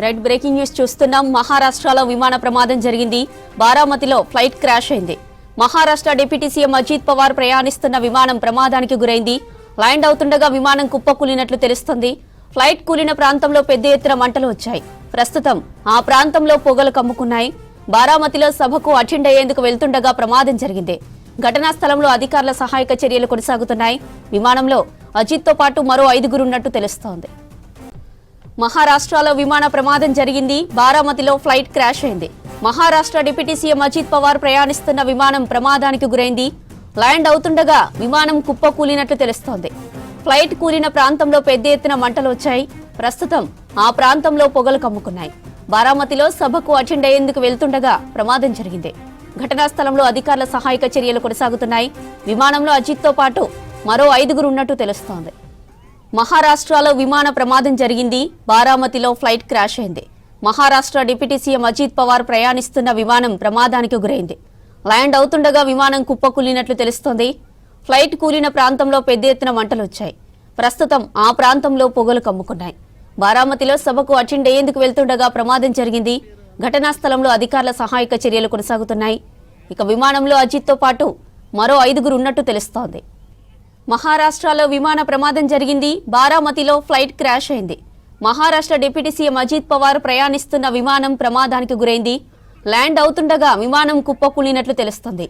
Red breaking news చూస్తున్నాం. మహారాష్ట్రలో విమాన ప్రమాదం జరిగింది. బారామతిలో ఫ్లైట్ క్రాష్ అయింది. మహారాష్ట్ర డిప్యూటీ సీఎం అజిత్ పవార్ ప్రయాణిస్తున్న విమానం ప్రమాదానికి గురైంది. ల్యాండ్ అవుతుండగా విమానం కుప్పకూలినట్లు తెలుస్తోంది. ఫ్లైట్ కూలిన ప్రాంతంలో పెద్ద ఎత్తున మంటలు వచ్చాయి. ప్రస్తుతం ఆ ప్రాంతంలో పొగలు కమ్ముకున్నాయి. బారామతిలో సభకు అటెండ్ అయ్యేందుకు వెళ్తుండగా ప్రమాదం జరిగింది. ఘటనా స్థలంలో అధికారుల సహాయక చర్యలు కొనసాగుతున్నాయి. విమానంలో అజిత్తో పాటు మరో 5 ఉన్నట్టు తెలుస్తోంది. మహారాష్ట్రలో విమాన ప్రమాదం జరిగింది. బారామతిలో ఫ్లైట్ క్రాష్ అయింది. మహారాష్ట్ర డిప్యూటీ సీఎం అజిత్ పవార్ ప్రయాణిస్తున్న విమానం ప్రమాదానికి గురైంది. ల్యాండ్ అవుతుండగా విమానం కుప్పకూలినట్లు తెలుస్తోంది. ఫ్లైట్ కూలిన ప్రాంతంలో పెద్ద ఎత్తున మంటలు వచ్చాయి. ప్రస్తుతం ఆ ప్రాంతంలో పొగలు కమ్ముకున్నాయి. బారామతిలో సభకు అటెండ్ అయ్యేందుకు వెళ్తుండగా ప్రమాదం జరిగింది. ఘటనా స్థలంలో అధికారుల సహాయక చర్యలు కొనసాగుతున్నాయి. విమానంలో అజిత్తో పాటు మరో 5 ఉన్నట్టు తెలుస్తోంది. మహారాష్ట్రలో విమాన ప్రమాదం జరిగింది. బారామతిలో ఫ్లైట్ క్రాష్ అయింది. మహారాష్ట్ర డిప్యూటీ సీఎం అజిత్ పవార్ ప్రయాణిస్తున్న విమానం ప్రమాదానికి గురైంది. ల్యాండ్ అవుతుండగా విమానం కుప్పకూలినట్లు తెలుస్తోంది. ఫ్లైట్ కూలిన ప్రాంతంలో పెద్ద ఎత్తున మంటలు వచ్చాయి. ప్రస్తుతం ఆ ప్రాంతంలో పొగలు కమ్ముకున్నాయి. బారామతిలో సభకు అటెండ్ అయ్యేందుకు వెళ్తుండగా ప్రమాదం జరిగింది. ఘటనా స్థలంలో అధికారుల సహాయక చర్యలు కొనసాగుతున్నాయి. ఇక విమానంలో అజిత్తో పాటు మరో 5 ఉన్నట్టు తెలుస్తోంది. మహారాష్ట్రలో విమాన ప్రమాదం జరిగింది. బారామతిలో ఫ్లైట్ క్రాష్ అయింది. మహారాష్ట్ర డిప్యూటీ సీఎం అజిత్ పవార్ ప్రయాణిస్తున్న విమానం ప్రమాదానికి గురైంది. ల్యాండ్ అవుతుండగా విమానం కుప్పకూలినట్లు తెలుస్తోంది.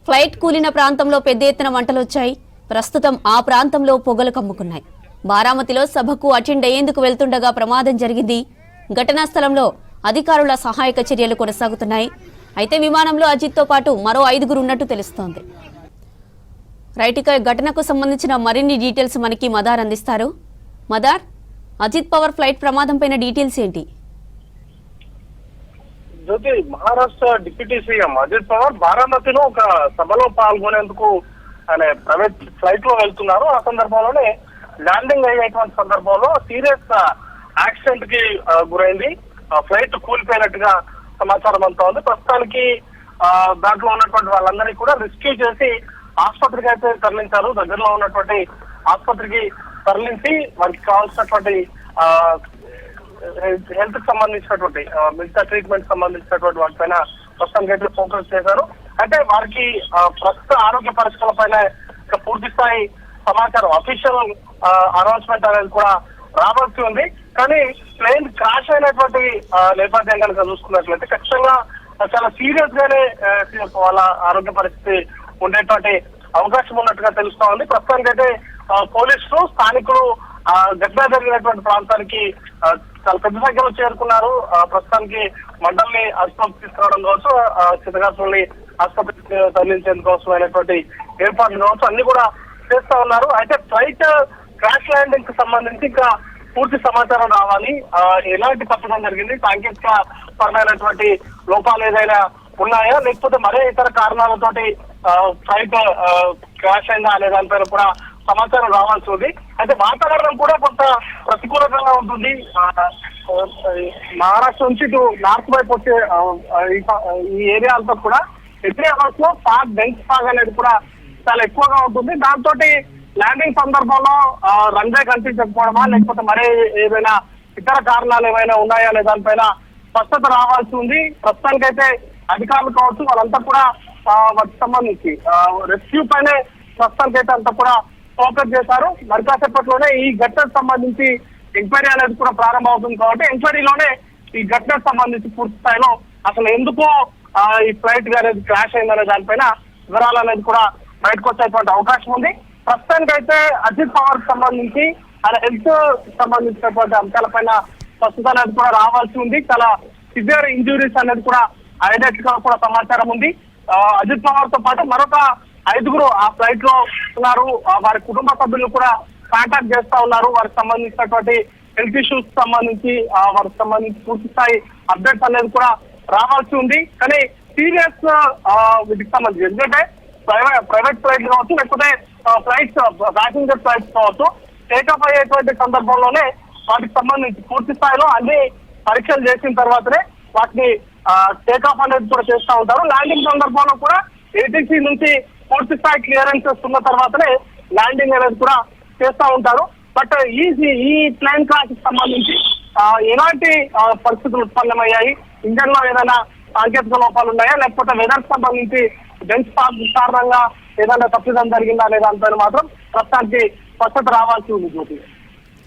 ఫ్లైట్ కూలిన ప్రాంతంలో పెద్ద ఎత్తున మంటలు వచ్చాయి. ప్రస్తుతం ఆ ప్రాంతంలో పొగలు కమ్ముకున్నాయి. బారామతిలో సభకు అటెండ్ అయ్యేందుకు వెళ్తుండగా ప్రమాదం జరిగింది. ఘటనా స్థలంలో అధికారుల సహాయక చర్యలు కొనసాగుతున్నాయి. అయితే విమానంలో అజిత్తో పాటు మరో 5 ఉన్నట్టు తెలుస్తోంది. రైట్, ఇక ఘటనకు సంబంధించిన మరిన్ని డీటెయిల్స్ మనకి మదార్ అందిస్తారు. మదార్, అజిత్ పవార్ ఫ్లైట్ ప్రమాదం పైన డీటెయిల్స్ ఏంటి? జ్యోతి, మహారాష్ట్ర డిప్యూటీ సీఎం అజిత్ పవార్ బారామతిలో ఒక సభలో పాల్గొనేందుకు ఆయన ప్రైవేట్ ఫ్లైట్ లో వెళ్తున్నారు. ఆ సందర్భంలోనే ల్యాండింగ్ అయ్యేటువంటి సందర్భంలో సీరియస్ యాక్సిడెంట్ కి గురైంది. ఫ్లైట్ కూలిపోయినట్టుగా సమాచారం అంతా ఉంది. ప్రస్తుతానికి దాంట్లో ఉన్నటువంటి వాళ్ళందరినీ కూడా రెస్క్యూ చేసి ఆసుపత్రికి అయితే తరలించారు. దగ్గరలో ఉన్నటువంటి ఆసుపత్రికి తరలించి వారికి కావాల్సినటువంటి హెల్త్ కి సంబంధించినటువంటి మిగతా ట్రీట్మెంట్ సంబంధించినటువంటి వాటిపైన ప్రస్తుతానికి అయితే ఫోకస్ చేశారు. అంటే వారికి ప్రస్తుత ఆరోగ్య పరిస్థితుల పైన పూర్తి స్థాయి సమాచారం, అఫీషియల్ అనౌన్స్మెంట్ అనేది కూడా రావాల్సి ఉంది. కానీ ప్లేన్ క్రాష్ అయినటువంటి నేపథ్యం కనుక చూసుకున్నట్లయితే ఖచ్చితంగా చాలా సీరియస్ గానే వాళ్ళ ఆరోగ్య పరిస్థితి ఉండేటువంటి అవకాశం ఉన్నట్టుగా తెలుస్తా ఉంది. ప్రస్తుతానికి అయితే పోలీసులు, స్థానికులు ఘటన జరిగినటువంటి ప్రాంతానికి చాలా పెద్ద సంఖ్యలో చేరుకున్నారు. ప్రస్తుతానికి మండలిని ఆసుపత్రికి తీసుకురావడం కోసం, చిత్తగాసుల్ని ఆసుపత్రికి తరలించేందుకోసం అయినటువంటి ఏర్పాట్లు కావచ్చు అన్ని కూడా చేస్తా ఉన్నారు. అయితే ఫ్లైట్ క్రాష్ ల్యాండింగ్ కి సంబంధించి ఇంకా పూర్తి సమాచారం రావాలి. ఎలాంటి తప్పడం జరిగింది, సాంకేతిక పరమైనటువంటి లోపాలు ఏదైనా ఉన్నాయా, లేకపోతే మరే ఇతర కారణాలతోటి ఫ్లైట్ క్రాష్ అయిందా అనే దానిపైన కూడా సమాచారం రావాల్సి ఉంది. అయితే వాతావరణం కూడా కొంత ప్రతికూలంగా ఉంటుంది. మహారాష్ట్ర నుంచి ఇటు నార్త్ వైపు వచ్చే ఈ ఏరియా అంతా కూడా ఎత్రేహాస్ లో ఫాగ్, డెన్స్ ఫాగ్ అనేది కూడా చాలా ఎక్కువగా ఉంటుంది. దాంతో ల్యాండింగ్ సందర్భంలో రన్వే కనిపించకపోవడమా, లేకపోతే మరే ఏదైనా ఇతర కారణాలు ఏమైనా ఉన్నాయా అనే దానిపైన స్పష్టత రావాల్సి ఉంది. ప్రస్తుతానికైతే అధికారులు కావచ్చు వాళ్ళంతా కూడా వాటికి సంబంధించి రెస్క్యూ పైనే ప్రస్తుతానికైతే అంతా కూడా ఫోకస్ చేశారు. మరి కాసేపట్లోనే ఈ ఘటనకు సంబంధించి ఎంక్వైరీ అనేది కూడా ప్రారంభం అవుతుంది. కాబట్టి ఎంక్వైరీలోనే ఈ ఘటనకు సంబంధించి పూర్తి స్థాయిలో అసలు ఎందుకో ఈ ఫ్లైట్ అనేది క్రాష్ అయిందనే దానిపైన వివరాలు అనేది కూడా బయటకు వచ్చేటువంటి అవకాశం ఉంది. ప్రస్తుతానికైతే అజిత్ పవార్ సంబంధించి ఆయన హెల్త్ సంబంధించినటువంటి అంశాలపైన ప్రస్తుతం అనేది కూడా రావాల్సి ఉంది. చాలా సివియర్ ఇంజురీస్ అనేది కూడా అయినట్టుగా కూడా సమాచారం ఉంది. అజిత్ పవార్ తో పాటు మరొక 5 ఆ ఫ్లైట్ లో ఉన్నారు. వారి కుటుంబ సభ్యులు కూడా కాంటాక్ట్ చేస్తా ఉన్నారు. వారికి సంబంధించినటువంటి హెల్త్ ఇష్యూస్ సంబంధించి వారికి సంబంధించి పూర్తి స్థాయి అప్డేట్స్ అనేది కూడా రావాల్సి ఉంది. కానీ సీరియస్ వీటికి సంబంధించి ఎందుకంటే ప్రైవేట్ ఫ్లైట్ కావచ్చు, లేకపోతే ఫ్లైట్స్ ప్యాసింజర్ ఫ్లైట్స్ కావచ్చు, టేకప్ అయ్యేటువంటి సందర్భంలోనే వాటికి సంబంధించి పూర్తి స్థాయిలో అన్ని పరీక్షలు చేసిన తర్వాతనే వాటిని టేకాఫ్ అనేది కూడా చేస్తూ ఉంటారు. ల్యాండింగ్ సందర్భంలో కూడా ఏటీసీ నుంచి పూర్తి స్థాయి క్లియరెన్సెస్ ఉన్న తర్వాతనే ల్యాండింగ్ అనేది కూడా చేస్తూ ఉంటారు. బట్ ఈ ప్లేన్ క్రాష్ కి సంబంధించి ఎలాంటి పరిస్థితులు ఉత్పన్నమయ్యాయి, ఇంజన్ లో ఏదైనా సాంకేతిక లోపాలు ఉన్నాయా, లేకపోతే వెదర్ సంబంధించి బెంచ్ పార్క్ కారణంగా ఏదైనా తప్పిదం జరిగిందా లేదా అంతా మాత్రం ప్రస్తుతానికి స్పష్టత రావాల్సి ఉంది జ్యోతి.